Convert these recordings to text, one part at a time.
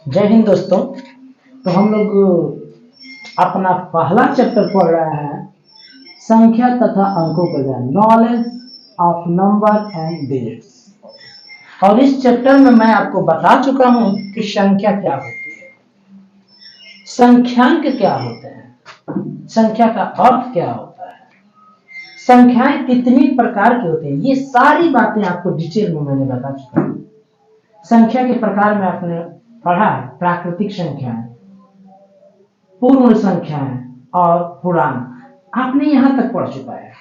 जय हिंद दोस्तों। तो हम लोग अपना पहला चैप्टर पढ़ रहे हैं संख्या तथा अंकों का ज्ञान, knowledge of number and digits. और इस चैप्टर में मैं आपको बता चुका हूं कि संख्या क्या होती है, संख्यांक क्या होते हैं, संख्या का अर्थ क्या होता है, संख्याएं कितनी प्रकार की होती हैं, ये सारी बातें आपको डिटेल में मैंने बता चुका हूं। संख्या के प्रकार में आपने पढ़ा है प्राकृतिक संख्याएं, पूर्ण संख्याएं और पूर्णांक, आपने यहां तक पढ़ चुका है।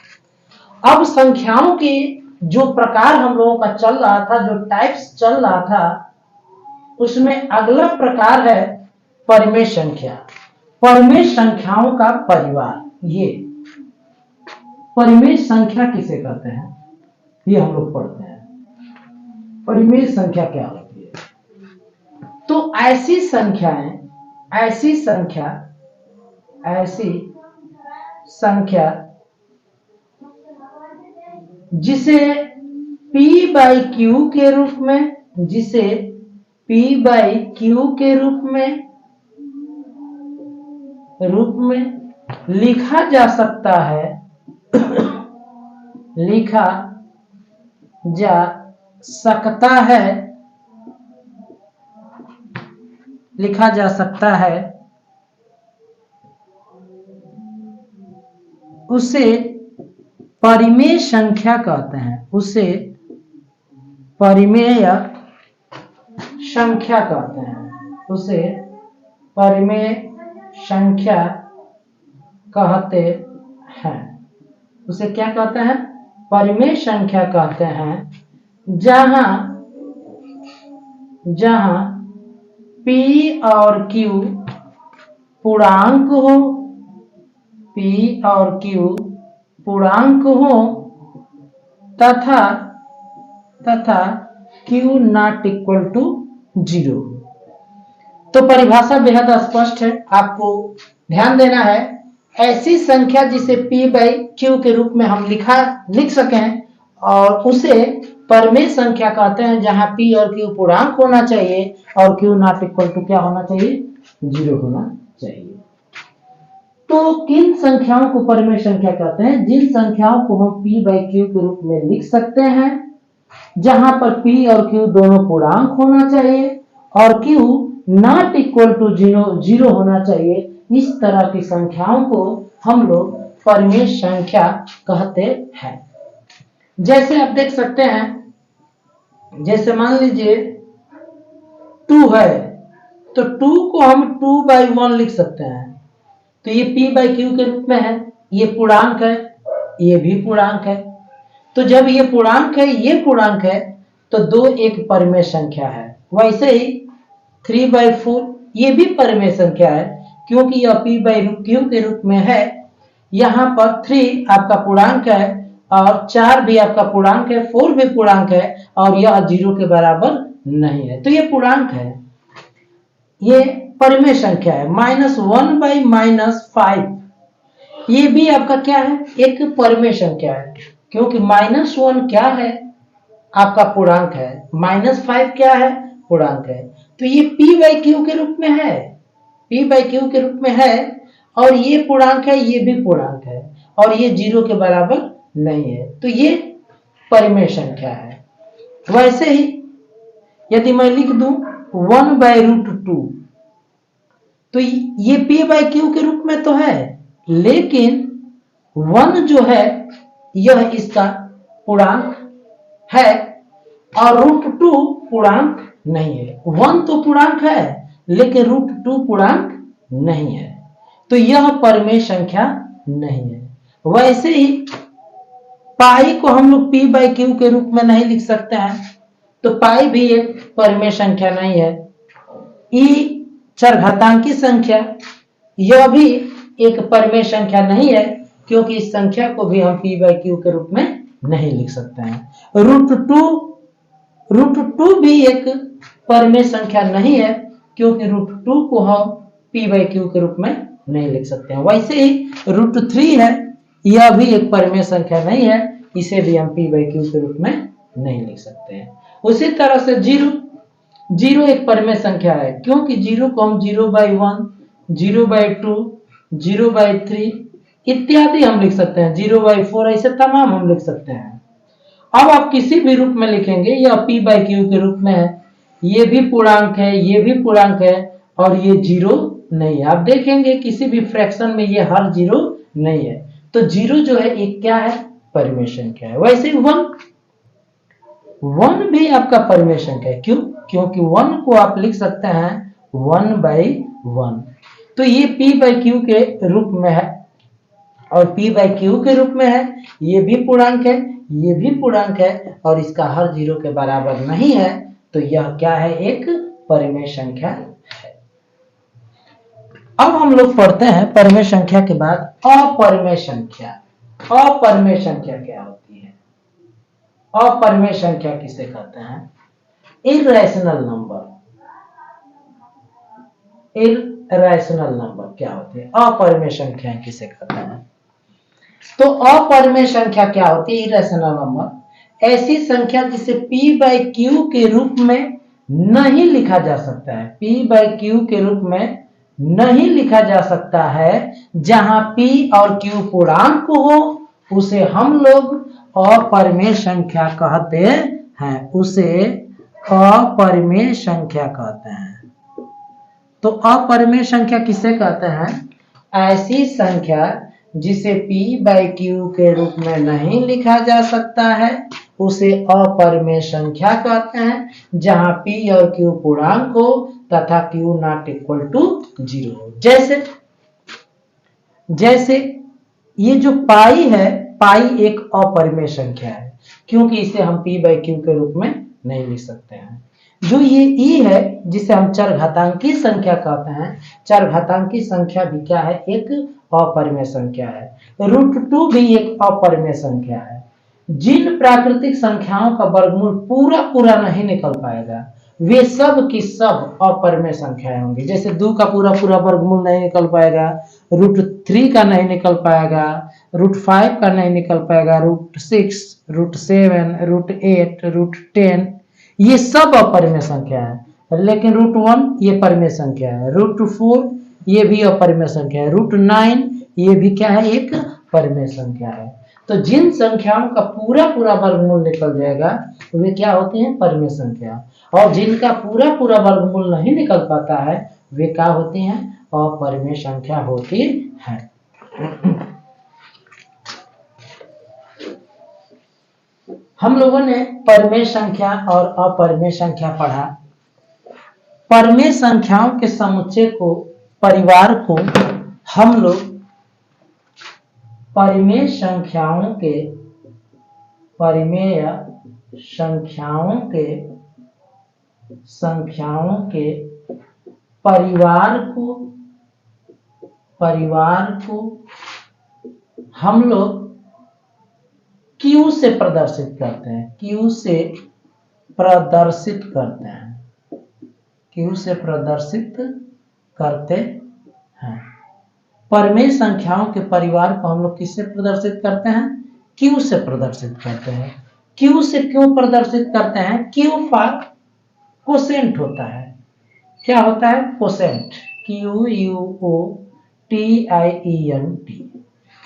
अब संख्याओं के जो प्रकार हम लोगों का चल रहा था, जो टाइप्स चल रहा था, उसमें अगला प्रकार है परिमेय संख्या। परिमेय संख्याओं का परिवार, ये परिमेय संख्या किसे कहते हैं ये हम लोग पढ़ते हैं। परिमेय संख्या क्या होती है? तो ऐसी संख्या जिसे P बाई Q के रूप में, लिखा जा सकता है उसे परिमेय संख्या कहते हैं, उसे परिमेय संख्या कहते हैं। उसे क्या कहते हैं? परिमेय संख्या कहते हैं। जहां P और Q पूर्णांक हो तथा Q नॉट इक्वल टू 0। तो परिभाषा बेहद स्पष्ट है, आपको ध्यान देना है। ऐसी संख्या जिसे P बाई Q के रूप में हम लिख सकें, और उसे परिमेय संख्या कहते हैं, जहां P और Q पूर्णांक होना चाहिए और Q नॉट इक्वल टू क्या होना चाहिए? 0 होना चाहिए। तो किन संख्याओं को परिमेय संख्या कहते हैं? जिन संख्याओं को हम P बाई Q के रूप में लिख सकते हैं, जहां पर P और Q दोनों पूर्णांक होना चाहिए और Q नॉट इक्वल टू 0 होना चाहिए। इस तरह की संख्याओं को हम लोग परिमेय संख्या कहते हैं। जैसे आप देख सकते हैं, जैसे मान लीजिए 2 है, तो 2 को हम 2 बाई 1 लिख सकते हैं। तो ये P बाई Q के रूप में है, ये पूर्णांक है, ये भी पूर्णांक है। तो जब ये पूर्णांक है, ये पूर्णांक है, तो 2 एक परिमेय संख्या है। वैसे ही 3 बाई 4 ये भी परिमेय संख्या है, क्योंकि यह P बाई Q के रूप में है। यहाँ पर 3 आपका पूर्णांक है और 4 भी आपका पूर्णांक है, 4 भी पूर्णांक है, और यह 0 के बराबर नहीं है, तो ये पूर्णांक है, ये परिमेय संख्या है। -1 बाई -5 ये भी आपका क्या है? एक परिमेय संख्या है, क्योंकि -1 क्या है? आपका पूर्णांक है, -5 क्या है? पूर्णांक है। तो ये P बाई Q के रूप में है, और ये पूर्णांक है, ये भी पूर्णांक है, और ये 0 के बराबर नहीं है, तो ये परिमेय संख्या है। वैसे ही यदि मैं लिख दूं 1 बाई √2, तो ये P बाई Q के रूप में तो है, लेकिन 1 जो है यह इसका पूर्णांक है और √2 पूर्णांक नहीं है। 1 तो पूर्णांक है, लेकिन √2 पूर्णांक नहीं है, तो यह परिमेय संख्या नहीं है। वैसे ही पाई को हम लोग P बाई Q के रूप में नहीं लिख सकते हैं, तो पाई भी एक परिमेय संख्या नहीं है। ई चरघातांकी संख्या, यह भी एक परिमेय संख्या नहीं है, क्योंकि इस संख्या को भी हम P बाई Q के रूप में नहीं लिख सकते हैं। √2 भी एक परिमेय संख्या नहीं है, क्योंकि √2 को हम P बाई Q के रूप में नहीं लिख सकते हैं। वैसे ही √3 है, यह भी एक परिमेय संख्या नहीं है, इसे भी हम P बाई Q के रूप में नहीं लिख सकते हैं। उसी तरह से जीरो एक परिमेय संख्या है, क्योंकि जीरो को हम 0/1, 0/2, 0/3 इत्यादि हम लिख सकते हैं, 0/4 ऐसे तमाम हम लिख सकते हैं। अब आप किसी भी रूप में लिखेंगे, यह p/q के रूप में है, ये भी पूर्णांक है, ये भी पूर्णांक है, और ये जीरो नहीं है। आप देखेंगे किसी भी फ्रैक्शन में ये हर जीरो नहीं है, तो जीरो जो है एक क्या है, परिमेय संख्या है। वैसे वन भी आपका परिमेय संख्या है, क्यों? क्योंकि वन को आप लिख सकते हैं 1/1। तो ये p/q के रूप में है और p/q के रूप में है, ये भी पूर्णांक है, ये भी पूर्णांक है, और इसका हर जीरो के बराबर नहीं है, तो यह क्या है, एक परिमेय संख्या है। अब हम लोग पढ़ते हैं परिमेय संख्या के बाद अपरिमेय संख्या। अपरिमेय संख्या क्या होती है? अपरिमेय संख्या किसे कहते हैं? Irrational number. इर्रेशनल नंबर क्या होती है? अपरिमेय संख्या किसे कहते हैं? तो अपरिमेय संख्या क्या होती है? इर्रेशनल नंबर ऐसी संख्या जिसे p/q के रूप में नहीं लिखा जा सकता है। p/q के रूप में नहीं लिखा जा सकता है, जहां p और q पूर्णांक हो, उसे हम लोग अपरिमेय संख्या कहते हैं। उसे अपरिमेय संख्या कहते हैं। तो अपरिमेय संख्या किसे कहते हैं? ऐसी संख्या जिसे p/q के रूप में नहीं लिखा जा सकता है, उसे अपरिमेय संख्या कहते हैं, जहां p और q पूर्णांक हो तथा q ≠ 0 हो। जैसे ये जो पाई है, पाई एक अपरिमेय संख्या है, क्योंकि इसे हम p/q के रूप में नहीं लिख सकते हैं। जो ये e है, जिसे हम चरघातांकी संख्या कहते हैं, चरघातांकी संख्या भी क्या है, एक अपरिमेय संख्या है। √2 भी एक अपरिमेय संख्या है। जिन प्राकृतिक संख्याओं का वर्गमूल पूरा नहीं निकल पाएगा, वे सब की सब अपरिमेय संख्याएं होंगी। जैसे 2 का पूरा वर्गमूल नहीं निकल पाएगा, √3 का नहीं निकल पाएगा, √5 का नहीं निकल पाएगा, √6, √7, √8, √10, ये सब अपरिमेय संख्या है। लेकिन √1 ये परिमेय संख्या है, √4 ये भी अपरिमेय संख्या है, √9 ये भी क्या है, एक परिमेय संख्या है। तो जिन संख्याओं का पूरा वर्गमूल निकल जाएगा, वे क्या होते हैं, परिमेय संख्या। और जिनका पूरा वर्गमूल नहीं निकल पाता है, वे क्या होते हैं, अपरिमेय संख्या होती है। हम लोगों ने परिमेय संख्या और अपरिमेय संख्या पढ़ा। परिमेय संख्याओं के समुच्चय को, परिवार को हम लोग परिमेय संख्याओं के परिवार को हम लोग Q से प्रदर्शित करते हैं। Q से प्रदर्शित करते हैं। परिमेय संख्याओं के परिवार को हम लोग किससे प्रदर्शित करते हैं? Q से प्रदर्शित करते हैं। Q से क्यों प्रदर्शित करते हैं? Q फॉर कोसेंट होता है। क्या होता है? कोसेंट। QUOTIENT।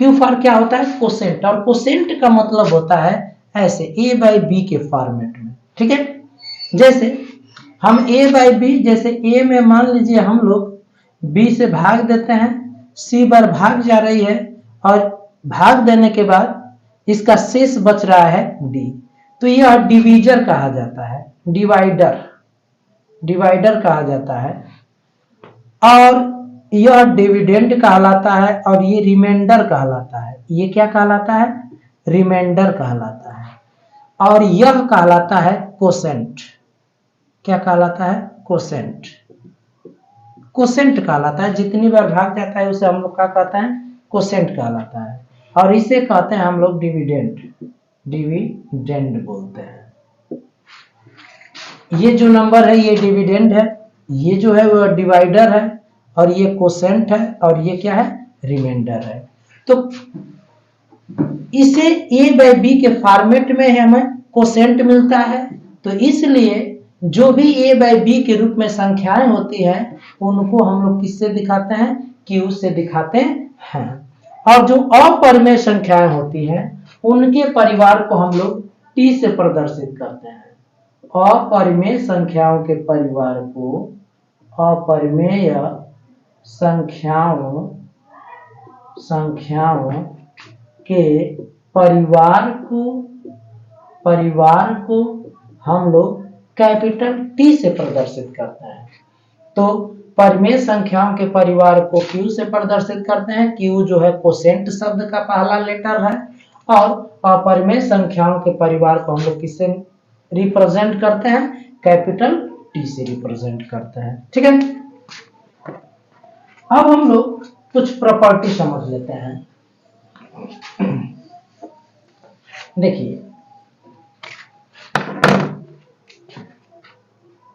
Q फॉर क्या होता है? कोसेंट। और कोसेंट का मतलब होता है ऐसे a/b के फॉर्मेट में। ठीक है, जैसे हम a/b, जैसे a में मान लीजिए हम लोग b से भाग देते हैं, c बार भाग जा रही है, और भाग देने के बाद इसका शेष बच रहा है d, तो यह डिवीजर कहा जाता है, डिवाइडर कहा जाता है, और यह डिविडेंड कहलाता है, और ये रिमाइंडर कहलाता है। ये क्या कहलाता है? रिमाइंडर कहलाता है। और यह कहलाता है कोसेंट। क्या कहलाता है? कोसेंट। कोसेंट कहलाता है। जितनी बार भाग जाता है उसे हम लोग क्या कहते हैं? कोसेंट कहलाता है। और इसे कहते हैं हम लोग डिविडेंड बोलते हैं। ये जो नंबर है ये डिविडेंड है, ये जो है वो डिवाइडर है, और ये कोसेंट है, और ये क्या है? रिमाइंडर है। तो इसे a/b के फॉर्मेट में हमें कोसेंट मिलता है, तो इसलिए जो भी a बाई बी के रूप में संख्याएं होती हैं उनको हम लोग किससे दिखाते हैं, q से दिखाते हैं। और जो अपरिमेय संख्याएं होती हैं उनके परिवार को हम लोग t से प्रदर्शित करते हैं। अपरिमेय संख्याओं के परिवार को, अपरिमेय संख्याओं के परिवार को हम लोग कैपिटल T से प्रदर्शित करते हैं। तो परिमेय संख्याओं के परिवार को Q से प्रदर्शित करते हैं। Q जो है कोसेंट शब्द का पहला लेटर है। और अपरिमेय संख्याओं के परिवार को हम लोग किससे रिप्रेजेंट करते हैं, कैपिटल T से रिप्रेजेंट करते हैं। ठीक है, अब हम लोग कुछ प्रॉपर्टी समझ लेते हैं। देखिए,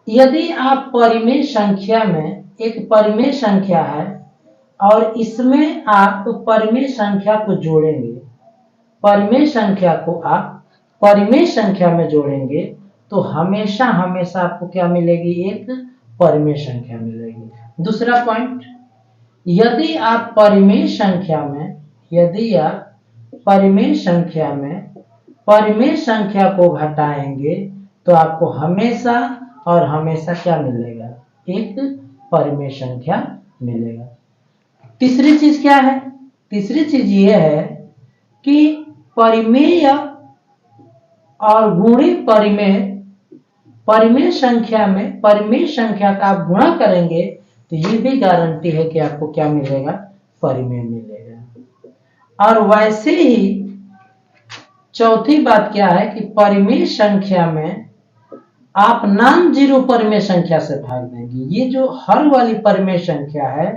यदि आप परिमेय संख्या में, एक परिमेय संख्या है और इसमें आप परिमेय संख्या को जोड़ेंगे, परिमेय संख्या को आप परिमेय संख्या में जोड़ेंगे तो हमेशा हमेशा आपको क्या मिलेगी, एक परिमेय संख्या मिलेगी। दूसरा पॉइंट, यदि आप परिमेय संख्या में, यदि आप परिमेय संख्या में परिमेय संख्या को घटाएंगे तो आपको हमेशा और हमेशा क्या मिलेगा, एक परिमेय संख्या मिलेगा। तीसरी चीज क्या है, तीसरी चीज ये है कि परिमेय और गुणे परिमेय, परिमेय संख्या में परिमेय संख्या का आप गुणा करेंगे तो ये भी गारंटी है कि आपको क्या मिलेगा, परिमेय मिलेगा। और वैसे ही चौथी बात क्या है कि परिमेय संख्या में आप नॉन जीरो परिमेय संख्या से भाग देंगे। ये जो हर वाली परिमेय संख्या है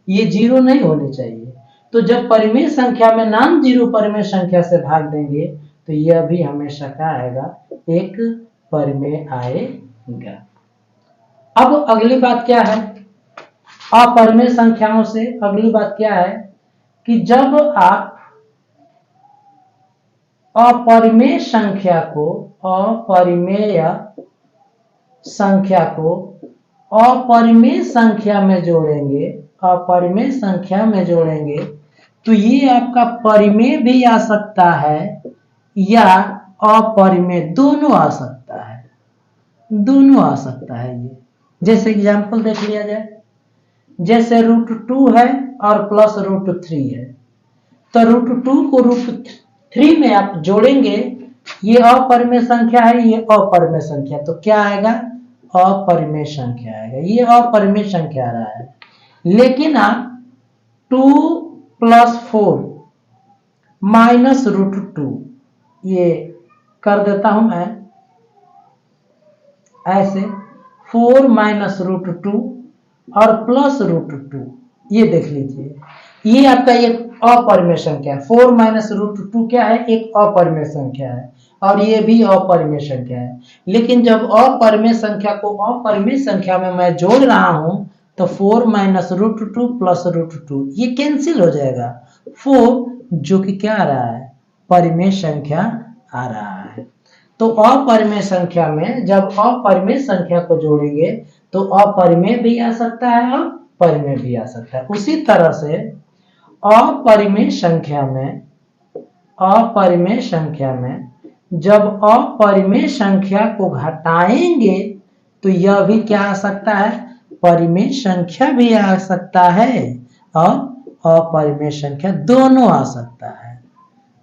ये जीरो नहीं होनी चाहिए। तो जब परिमेय संख्या में नॉन जीरो परिमेय संख्या से भाग देंगे तो यह भी हमेशा क्या आएगा, एक परिमेय आएगा। अब अगली बात क्या है, अपरिमेय संख्याओं से अगली बात क्या है कि जब आप अपरिमेय संख्या को, अपरिमेय संख्या को अपरिमेय संख्या में जोड़ेंगे, अपरिमेय संख्या में जोड़ेंगे तो ये आपका परिमेय भी आ सकता है या अपरिमेय, दोनों आ सकता है, दोनों आ सकता है। ये जैसे एग्जांपल देख लिया जाए, जैसे √2 है और प्लस √3 है, तो √2 को √3 में आप जोड़ेंगे, ये अपरिमेय संख्या है, ये अपरिमेय संख्या, तो क्या आएगा, अपरिमेय संख्या आएगा। ये अपरिमेय संख्या आ रहा है। लेकिन आप 2 + 4 -√2 ये कर देता हूं मैं ऐसे, 4 -√2 और +√2, ये देख लीजिए, ये आपका एक अपरिमेय संख्या है। 4 -√2 क्या है, एक अपरिमेय संख्या है और ये भी अपरिमेय संख्या है। लेकिन जब अपरिमेय संख्या को अपरिमेय संख्या में मैं जोड़ रहा हूं तो 4 -√2 +√2 ये कैंसिल हो जाएगा। 4 जो कि क्या आ रहा है, परिमेय संख्या आ रहा है। तो अपरिमेय संख्या में जब अपरिमेय संख्या को जोड़ेंगे तो अपरिमेय भी आ सकता है और परिमेय भी आ सकता है। उसी तरह से अपरिमेय संख्या में, अपरिमेय संख्या में जब अपरिमेय संख्या को घटाएंगे तो यह भी क्या आ सकता है, परिमेय संख्या भी आ सकता है और अपरिमेय संख्या, दोनों आ सकता है।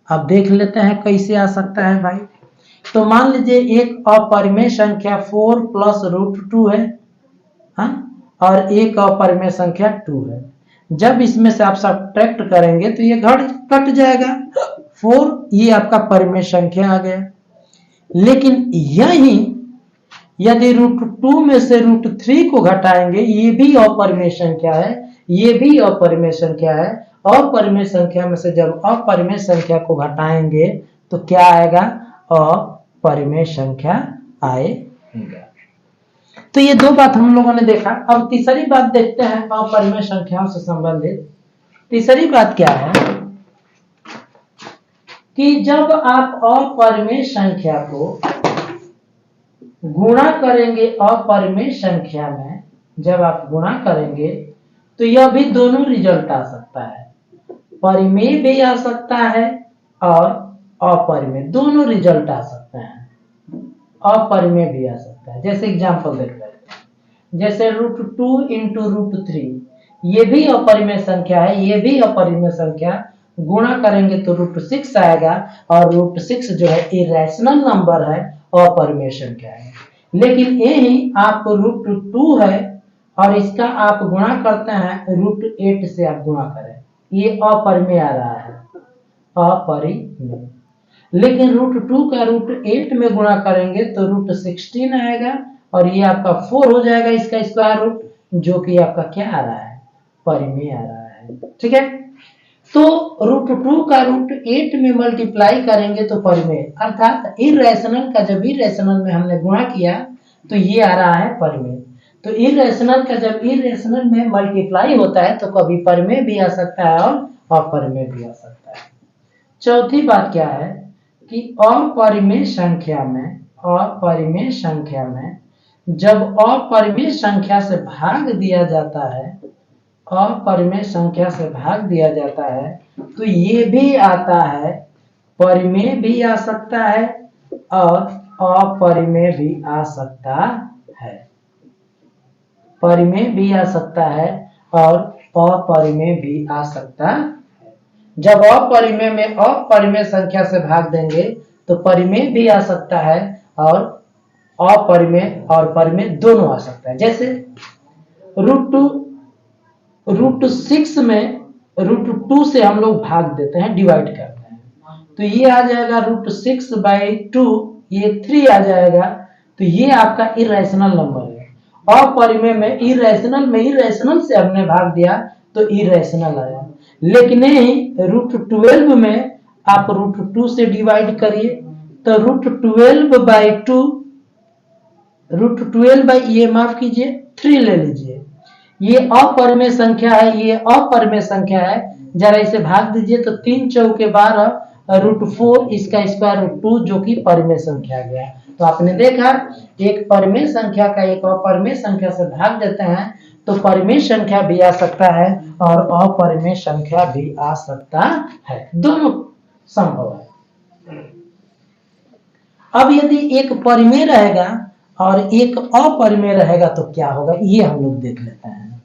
अब देख लेते हैं कैसे आ सकता है भाई। तो मान लीजिए एक अपरिमेय संख्या 4 + √2 है, हाँ, और एक अपरिमेय संख्या 2 है। जब इसमें से आप सब्ट्रैक्ट करेंगे तो ये कट जाएगा, 4 ये आपका परिमेय संख्या आ गया। लेकिन यही यदि √2 में से √3 को घटाएंगे, ये भी अपरिमेय संख्या है, ये भी अपरिमेय संख्या है। अपरिमेय संख्या में से जब अपरिमेय संख्या को घटाएंगे तो क्या आएगा, अपरिमेय संख्या आएगा। तो ये दो बात हम लोगों ने देखा। अब तीसरी बात देखते हैं अपरिमेय संख्याओं से संबंधित। तीसरी बात क्या है कि जब आप अपरिमेय संख्या को गुणा करेंगे अपरिमेय संख्या में, जब आप गुणा करेंगे तो यह भी दोनों रिजल्ट आ सकता है, परिमेय भी आ सकता है और अपरिमेय, दोनों रिजल्ट आ सकते हैं, अपरिमेय भी आ सकता है। जैसे एग्जांपल देख लेते हैं, जैसे √2 इंटू √3, ये भी अपरिमेय संख्या है, ये भी अपरिमेय संख्या, गुणा करेंगे तो √6 आएगा, और √6 जो है इरेशनल नंबर है, अपरिमेय संख्या है। लेकिन यही आप √2 है और इसका आप गुणा करते हैं √8 से, आप गुणा करें, ये अपरिमेय आ रहा है, अपरिमेय। लेकिन √2 का √8 में गुणा करेंगे तो √16 आएगा, और ये आपका 4 हो जाएगा इसका स्क्वायर रूट, जो कि आपका क्या आ रहा है, परिमेय आ रहा है। ठीक है, तो √2 का √8 में मल्टीप्लाई करेंगे तो परिमेय, अर्थात इरेशनल का जब इरेशनल में हमने गुणा किया तो ये आ रहा है परिमेय। तो इरेशनल का जब इरेशनल में मल्टीप्लाई होता है तो कभी परिमेय भी आ सकता है और अपरिमेय भी आ सकता है। चौथी बात क्या है कि अपरिमेय संख्या में जब अपरिमेय संख्या से भाग दिया जाता है, अपरिमेय संख्या से भाग दिया जाता है तो ये भी आता है, परिमेय भी आ सकता है और अपरिमेय भी आ सकता है, परिमेय भी आ सकता है और अपरिमेय भी आ सकता है। जब अपरिमेय में अपरिमेय संख्या से भाग देंगे तो परिमेय भी आ सकता है और अपरिमेय और परिमेय दोनों आ सकता है। जैसे √6 में √2 से हम लोग भाग देते हैं, डिवाइड करते हैं, तो ये आ जाएगा √6/2, ये 3 आ जाएगा, तो ये आपका इरेशनल नंबर है। अपरिमेय में इरेशनल से हमने भाग दिया तो इरेशनल आया। लेकिन नहीं, √12 में आप √2 से डिवाइड करिए तो √12/2, ये माफ कीजिए 3 ले लीजिए, ये अपरिमेय संख्या है, ये अपरिमेय संख्या है, जरा इसे भाग दीजिए तो 3 चौके 12, √4 इसका स्क्वायर √2 जो कि परिमेय संख्या गया। तो आपने देखा, एक परिमेय संख्या का एक अपरिमेय संख्या से भाग देते हैं तो परिमेय संख्या भी आ सकता है और अपरिमेय संख्या भी आ सकता है, दोनों संभव है। अब यदि एक परिमेय रहेगा और एक अपरिमेय रहेगा तो क्या होगा, ये हम लोग देख लेते हैं।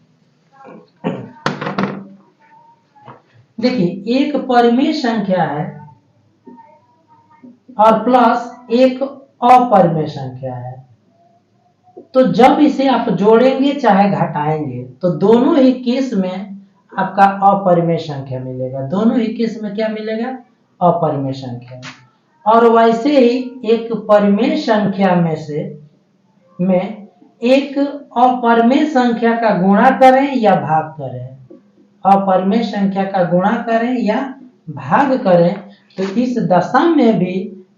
देखिए, एक परिमेय संख्या है और प्लस एक अपरिमेय संख्या है, तो जब इसे आप जोड़ेंगे चाहे घटाएंगे तो दोनों ही केस में आपका अपरिमेय संख्या मिलेगा, दोनों ही केस में क्या मिलेगा, अपरिमेय संख्या। और वैसे ही एक परिमेय संख्या में एक अपरिमेय संख्या का गुणा करें या भाग करें, अपरिमेय संख्या का गुणा करें या भाग करें, तो इस दशा में भी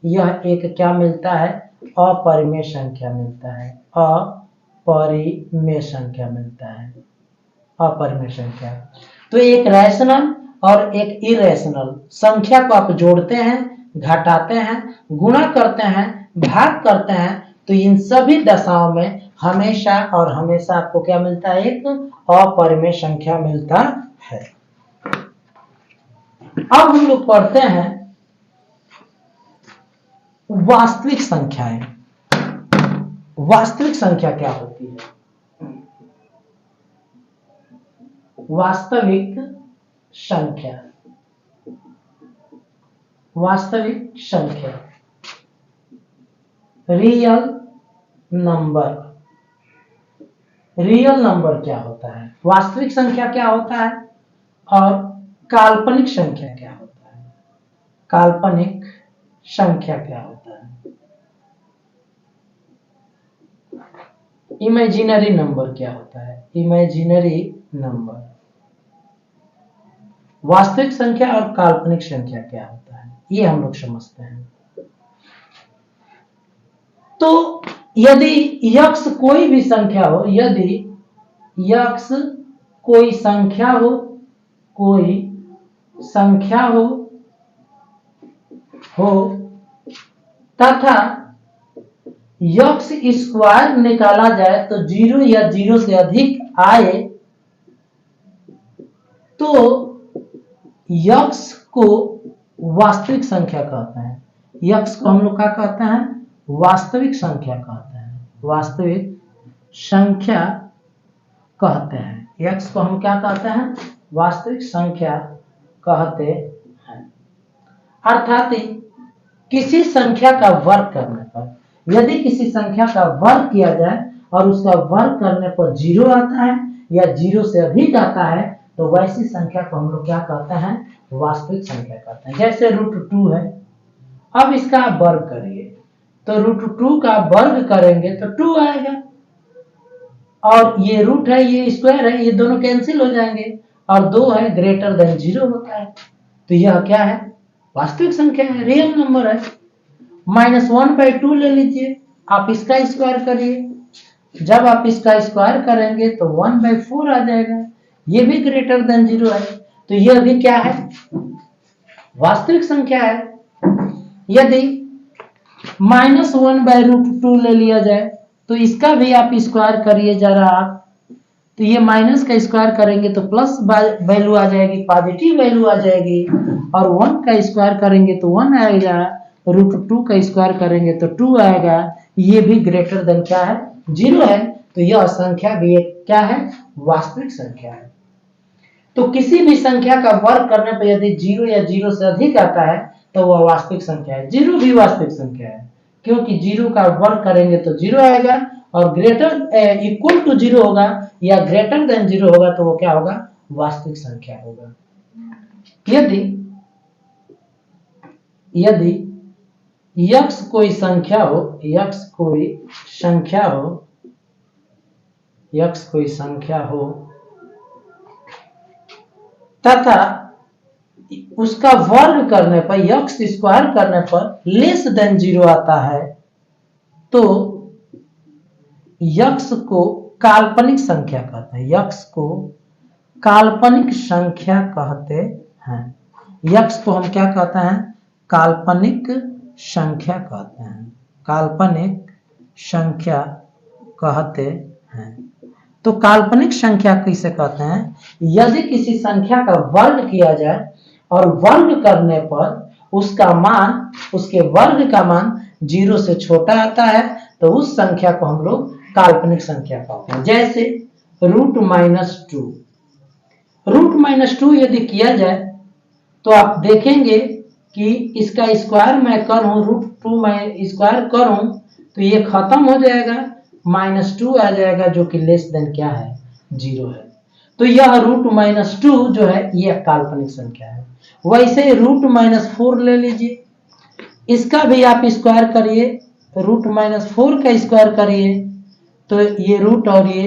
यह एक क्या मिलता है, अपरिमेय संख्या मिलता है, अपरिमेय संख्या मिलता है, अपरिमेय संख्या। तो एक रैशनल और एक इरेशनल संख्या को आप जोड़ते हैं, घटाते हैं, गुणा करते हैं, भाग करते हैं, तो इन सभी दशाओं में हमेशा और हमेशा आपको क्या मिलता है, एक अपरिमेय संख्या मिलता है। अब हम लोग पढ़ते हैं वास्तविक संख्याएं। वास्तविक संख्या क्या होती है, वास्तविक संख्या, वास्तविक संख्या, रियल नंबर। रियल नंबर क्या होता है, वास्तविक संख्या क्या होता है और काल्पनिक संख्या क्या होता है, काल्पनिक संख्या क्या होता है, इमेजिनरी नंबर क्या होता है, इमेजिनरी नंबर। वास्तविक संख्या और काल्पनिक संख्या क्या होता है, ये हम लोग समझते हैं। तो यदि यक्स कोई भी संख्या हो, यदि यक्स कोई संख्या हो, कोई संख्या हो तथा यक्स स्क्वायर निकाला जाए तो 0 या 0 से अधिक आए तो यक्स को वास्तविक संख्या कहते हैं। यक्स को हम लोग क्या कहते हैं? वास्तविक संख्या कहते हैं। वास्तविक संख्या कहते हैं। यक्स को हम क्या कहते हैं? वास्तविक संख्या कहते हैं। अर्थात किसी संख्या का वर्ग करने पर, यदि किसी संख्या का वर्ग किया जाए और उसका वर्ग करने पर 0 आता है या 0 से अधिक आता है तो वैसी संख्या को हम लोग क्या कहते हैं? वास्तविक संख्या कहते हैं। जैसे √2 है, अब इसका आप वर्ग करिए तो √2 का वर्ग करेंगे तो 2 आएगा, और ये रूट है, ये स्क्वायर है, ये दोनों कैंसिल हो जाएंगे, और 2 है ग्रेटर देन 0 होता है, तो यह क्या है? वास्तविक संख्या है, रियल नंबर है। -1/2 ले लीजिए, आप इसका स्क्वायर करिए, जब आप इसका स्क्वायर करेंगे तो 1/4 आ जाएगा, ये भी ग्रेटर देन 0 है, तो यह भी क्या है? वास्तविक संख्या है। यदि -1/√2 ले लिया जाए तो इसका भी आप स्क्वायर करिए जरा आप, तो ये माइनस का स्क्वायर करेंगे तो प्लस वैल्यू आ जाएगी, पॉजिटिव वैल्यू आ जाएगी, और 1 का स्क्वायर करेंगे तो 1 आएगा, √2 का स्क्वायर करेंगे तो 2 आएगा, ये भी ग्रेटर देन क्या है? 0 है, तो यह संख्या भी एक क्या है? वास्तविक संख्या है। तो किसी भी संख्या का वर्ग करने पर यदि 0 या 0 से अधिक आता है तो वह वास्तविक संख्या है। 0 भी वास्तविक संख्या है, क्योंकि 0 का वर्ग करेंगे तो 0 आएगा, और ग्रेटर इक्वल टू 0 होगा या ग्रेटर देन 0 होगा तो वो क्या होगा? वास्तविक संख्या होगा। यदि यक्स कोई संख्या हो, यक्स कोई संख्या हो, यक्स कोई संख्या हो तथा उसका वर्ग करने पर, यक्स स्क्वायर करने पर लेस देन 0 आता है तो यक्स को काल्पनिक संख्या कहते हैं। यक्स को काल्पनिक संख्या कहते हैं। यक्स को हम क्या कहते हैं? काल्पनिक संख्या कहते हैं। काल्पनिक संख्या कहते हैं। तो काल्पनिक संख्या किसे कहते हैं? यदि किसी संख्या का वर्ग किया जाए और वर्ग करने पर उसका मान, उसके वर्ग का मान 0 से छोटा आता है तो उस संख्या को हम लोग काल्पनिक संख्या कहते हैं। जैसे √-2, √-2 यदि किया जाए तो आप देखेंगे कि इसका स्क्वायर मैं करूं, √2 मैं स्क्वायर करूं तो ये खत्म हो जाएगा, -2 आ जाएगा, जो कि लेस देन क्या है? 0 है। तो यह √-2 जो है यह काल्पनिक संख्या है। वैसे √-4 ले लीजिए, इसका भी आप स्क्वायर करिए, √-4 का स्क्वायर करिए तो ये रूट और ये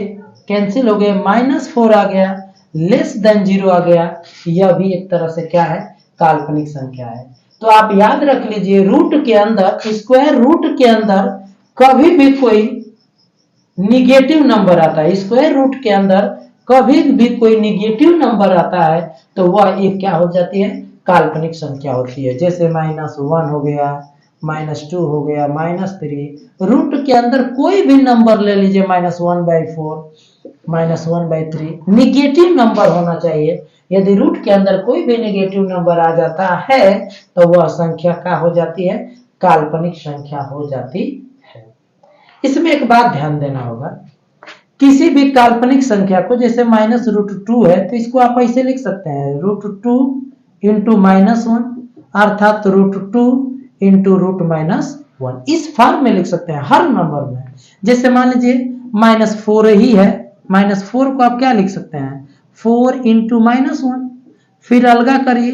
कैंसिल हो गए, -4 आ गया, लेस देन 0 आ गया, यह भी एक तरह से क्या है? काल्पनिक संख्या है। तो आप याद रख लीजिए, रूट के अंदर, स्क्वायर रूट के अंदर कभी भी कोई निगेटिव नंबर आता है, स्क्वायर रूट के अंदर कभी भी कोई निगेटिव नंबर आता है तो वह एक क्या हो जाती है? काल्पनिक संख्या होती है। जैसे -1 हो गया, -2 हो गया, -3, रूट के अंदर कोई भी नंबर ले लीजिए, -1/4, -1/3, निगेटिव नंबर होना चाहिए। यदि रूट के अंदर कोई भी निगेटिव नंबर आ जाता है तो वह संख्या क्या हो जाती है? काल्पनिक संख्या हो जाती है। इसमें एक बात ध्यान देना होगा, किसी भी काल्पनिक संख्या को, जैसे -√2 है तो इसको आप ऐसे लिख सकते हैं, √2 × -1, अर्थात √2 × √-1, इस फॉर्म में लिख सकते हैं हर नंबर में। जैसे मान लीजिए -4 ही है, -4 को आप क्या लिख सकते हैं? 4 × -1, फिर अलगा करिए,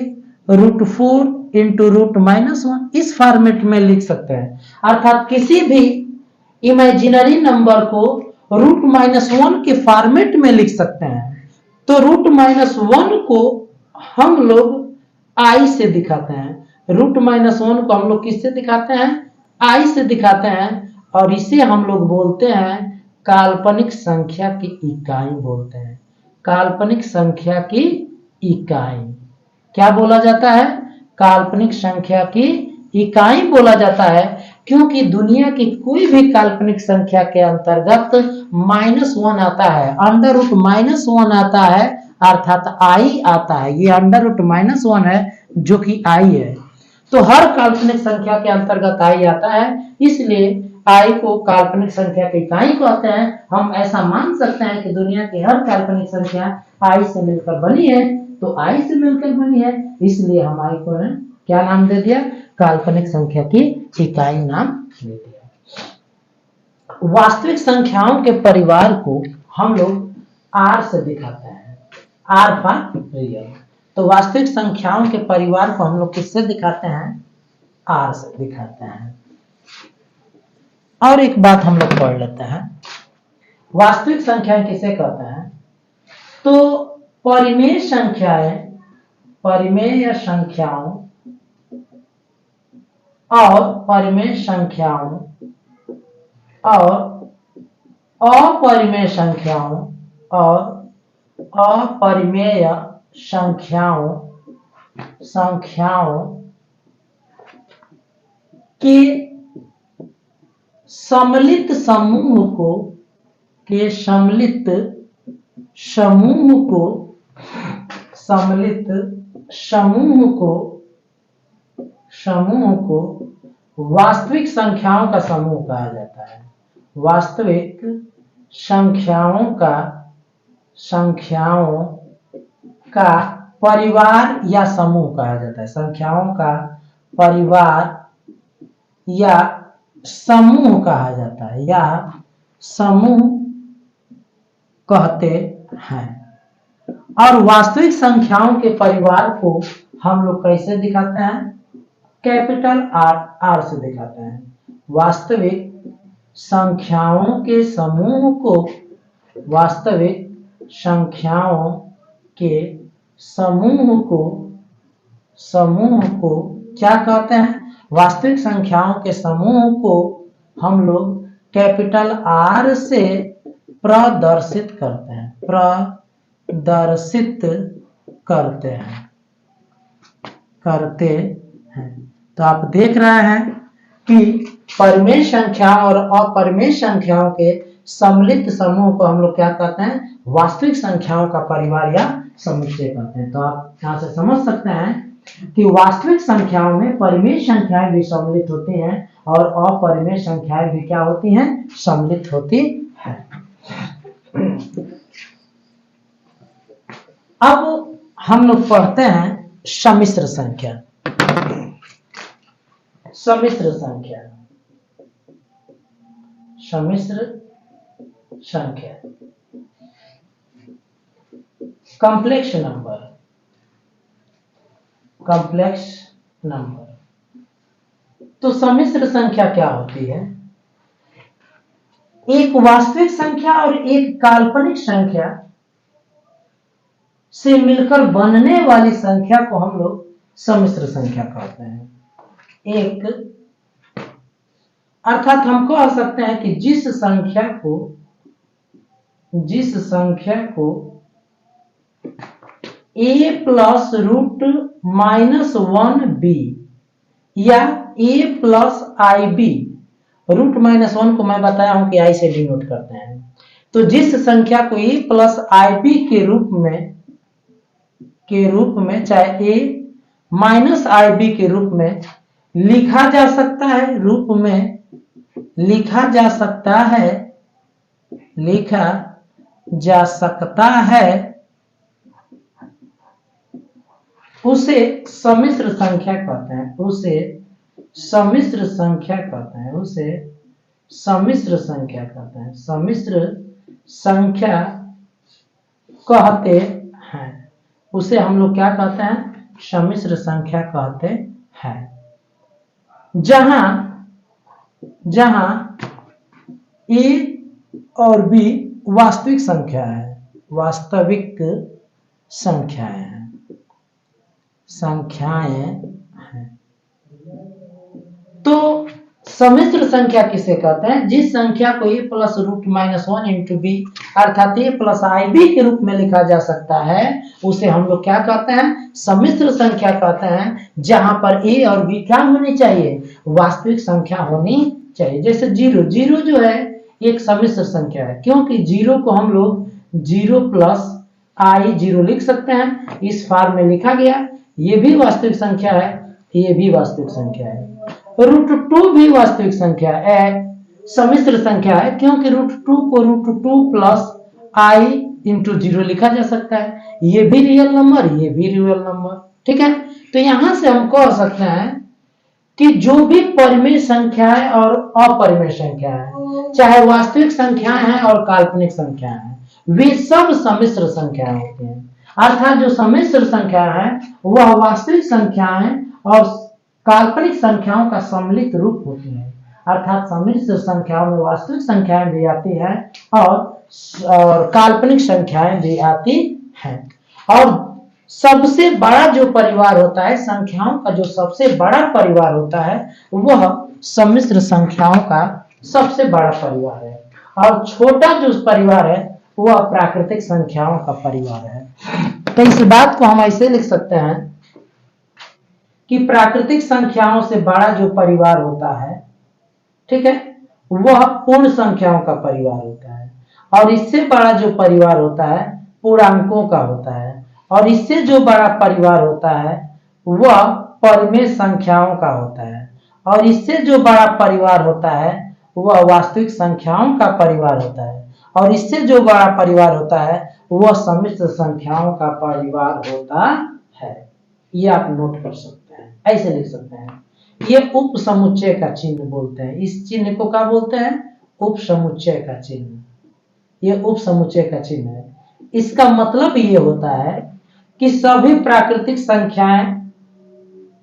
√4 × √-1, इस फॉर्मेट में लिख सकते हैं। अर्थात किसी भी इमेजिनरी नंबर को √-1 के फॉर्मेट में लिख सकते हैं। तो √-1 को हम लोग i से दिखाते हैं, √-1 को हम लोग किससे दिखाते हैं? i से दिखाते हैं, और इसे हम लोग बोलते हैं काल्पनिक संख्या की इकाई बोलते हैं। काल्पनिक संख्या की इकाई क्या बोला जाता है? काल्पनिक संख्या की इकाई बोला जाता है। क्योंकि दुनिया की कोई भी काल्पनिक संख्या के अंतर्गत -1 आता है, अंडर रूट -1 आता है, अर्थात आई आता है। ये अंडर रूट -1 है जो कि आई है। तो हर काल्पनिक संख्या के अंतर्गत आई आता है, इसलिए आई को काल्पनिक संख्या की इकाई कहते हैं। हम ऐसा मान सकते हैं कि दुनिया की हर काल्पनिक संख्या आई से मिलकर बनी है, तो आई से मिलकर बनी है, इसलिए हम आई को क्या नाम दे दिया? काल्पनिक संख्या की इकाई नाम दे दिया। वास्तविक संख्याओं के परिवार को हम लोग आर से दिखाते हैं, आर फॉर रियल। तो वास्तविक संख्याओं के परिवार को हम लोग किससे दिखाते हैं? आर से दिखाते हैं। और एक बात हम लोग पढ़ लेते हैं, वास्तविक संख्याएं किसे कहते हैं? तो परिमेय संख्याएं, परिमेय संख्याओं और परिमेय संख्याओं और अपरिमेय संख्याओं और अपरिमेय संख्याओं के सम्मिलित समूह को वास्तविक संख्याओं का समूह कहा जाता है। वास्तविक संख्याओं का परिवार या समूह कहा जाता है। संख्याओं का परिवार या समूह कहा जाता है, या समूह कहते हैं। और वास्तविक संख्याओं के परिवार को हम लोग कैसे दिखाते हैं? कैपिटल आर से दिखाते हैं। वास्तविक संख्याओं के समूह को, वास्तविक संख्याओं के समूह को क्या कहते हैं? वास्तविक संख्याओं के समूह को हम लोग कैपिटल आर से प्रदर्शित करते हैं, करते हैं। तो आप देख रहे हैं कि परिमेय संख्या और अपरिमेय संख्याओं के सम्मिलित समूह को हम लोग क्या कहते हैं? वास्तविक संख्याओं का परिवार या समुच्चय कहते हैं। तो आप यहाँ से समझ सकते हैं कि वास्तविक संख्याओं में परिमेय संख्याएं भी सम्मिलित होती हैं और अपरिमेय संख्याएं भी क्या होती हैं? सम्मिलित होती हैं। अब हम लोग पढ़ते हैं सम्मिश्र संख्या। सम्मिश्र संख्या कॉम्प्लेक्स नंबर। तो सम्मिश्र संख्या क्या होती है? एक वास्तविक संख्या और एक काल्पनिक संख्या से मिलकर बनने वाली संख्या को हम लोग सम्मिश्र संख्या कहते हैं। एक अर्थात हम कह सकते हैं कि जिस संख्या को a प्लस रूट -1b या a प्लस IB, रूट -1 को मैं बताया हूं कि I से डिनोट करते हैं। तो जिस संख्या को a प्लस IB के रूप में चाहे a माइनस IB के रूप में लिखा जा सकता है, उसे सम्मिश्र संख्या कहते हैं। सम्मिश्र संख्या कहते हैं। उसे हम लोग क्या कहते हैं? सम्मिश्र संख्या कहते हैं। जहां A और B वास्तविक संख्याएं हैं। तो सम्मिश्र संख्या किसे कहते हैं? जिस संख्या को a plus root minus 1 into B अर्थात a प्लस आई बी के रूप में लिखा जा सकता है, उसे हम लोग क्या कहते हैं? सम्मिश्र संख्या कहते हैं। जहां पर a और b क्या होनी चाहिए? वास्तविक संख्या होनी चाहिए। जैसे जीरो, जीरो जो है एक सम्मिश्र संख्या है, क्योंकि जीरो को हम लोग जीरो प्लस आई जीरो लिख सकते हैं, इस फॉर्म में लिखा गया। ये भी वास्तविक संख्या है, ये भी वास्तविक संख्या है। रूट टू भी वास्तविक संख्या है, सम्मिश्र संख्या है, क्योंकि रूट टू को रूट टू प्लस आई इंटू जीरो लिखा जा सकता है। ये भी रियल नंबर, ये भी रियल नंबर। ठीक है, तो यहां से हम कह सकते हैं कि जो भी परिमेय संख्याएं और अपरिमेय संख्याएं हैं, चाहे वास्तविक संख्याएं हैं और काल्पनिक संख्याएं हैं, वे सब सम्मिश्र संख्याएं होती हैं। अर्थात जो सम्मिश्र संख्या है वह वास्तविक संख्याएं और काल्पनिक संख्याओं का सम्मिलित रूप होती है। अर्थात सम्मिश्र संख्याओं में वास्तविक संख्याएं भी आती हैं और काल्पनिक संख्याएं भी आती हैं। और सबसे बड़ा जो परिवार होता है, संख्याओं का जो सबसे बड़ा परिवार होता है, वह सम्मिश्र संख्याओं का सबसे बड़ा परिवार है। और छोटा जो परिवार है वह प्राकृतिक संख्याओं का परिवार है। तो इस बात को हम ऐसे लिख सकते हैं कि प्राकृतिक संख्याओं से बड़ा जो परिवार होता है, ठीक है, वह पूर्ण संख्याओं का परिवार होता है। और इससे बड़ा जो परिवार होता है पूर्णांकों का होता है। और इससे जो बड़ा परिवार होता है वह परिमेय संख्याओं का होता है। और इससे जो बड़ा परिवार होता है वह वास्तविक संख्याओं का परिवार होता है। और इससे जो बड़ा परिवार होता है वह सम्मिश्र संख्याओं का परिवार होता है। ये आप नोट कर सकते हैं, ऐसे लिख सकते हैं। ये उप समुच्चय का चिन्ह बोलते हैं। इस चिन्ह को क्या बोलते हैं? उप समुच्चय का चिन्ह। ये उप समुच्चय का चिन्ह है। इसका मतलब ये होता है कि सभी प्राकृतिक संख्याएं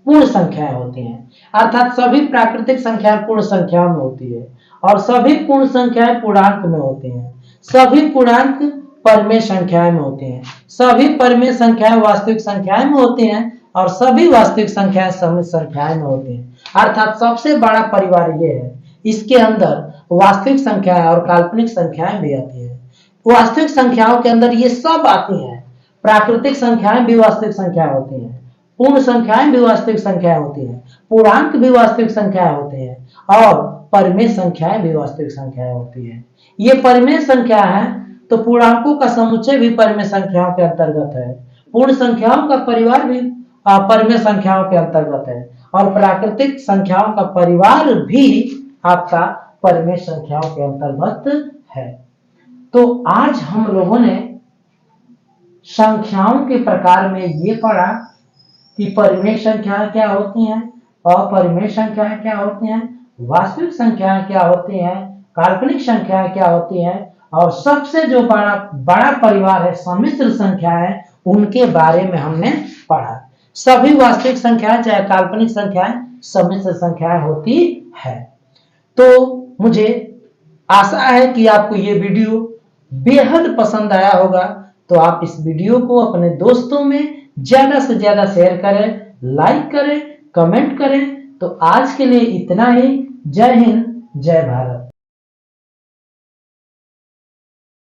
पूर्ण संख्याएं होती हैं। अर्थात सभी प्राकृतिक संख्याएं पूर्ण संख्याओं में होती है और सभी पूर्ण संख्याएं पूर्णांक में होती हैं। सभी पूर्णांक परिमेय संख्याएं में होती हैं। सभी परिमेय संख्याएं वास्तविक संख्याएं में होती हैं और सभी वास्तविक संख्याएं सम्मिश्र संख्याएं में होती हैं। अर्थात सबसे बड़ा परिवार ये है। इसके अंदर वास्तविक संख्याएं और काल्पनिक संख्याएं भी आती है। वास्तविक संख्याओं के अंदर ये सब आती हैं। प्राकृतिक संख्याएं भी वास्तविक संख्याएं होती हैं, पूर्ण संख्याएं भी वास्तविक संख्याएं होती हैं, पूर्णांक भी वास्तविक संख्याएं होती हैं और परिमेय संख्याएं भी वास्तविक संख्याएं होती हैं। ये परिमेय संख्या है तो पूर्णांकों का समुच्चय भी परिमेय संख्याओं के अंतर्गत है। पूर्ण संख्याओं का परिवार भी परिमेय संख्याओं के अंतर्गत है और प्राकृतिक संख्याओं का परिवार भी आपका परिमेय संख्याओं के अंतर्गत है। तो आज हम लोगों ने संख्याओं के प्रकार में ये पढ़ा कि परिमेय संख्याएं क्या होती हैं, अपरिमेय संख्याएं क्या होती हैं, वास्तविक संख्याएं क्या होती हैं, काल्पनिक संख्याएं क्या होती हैं और सबसे जो बड़ा परिवार है सम्मिश्र संख्याएं, उनके बारे में हमने पढ़ा। सभी वास्तविक संख्याएं चाहे काल्पनिक संख्याएं सम्मिश्र संख्याएं होती है। तो मुझे आशा है कि आपको ये वीडियो बेहद पसंद आया होगा। तो आप इस वीडियो को अपने दोस्तों में ज्यादा से ज्यादा शेयर करें, लाइक करें, कमेंट करें। तो आज के लिए इतना ही। जय हिंद, जय भारत।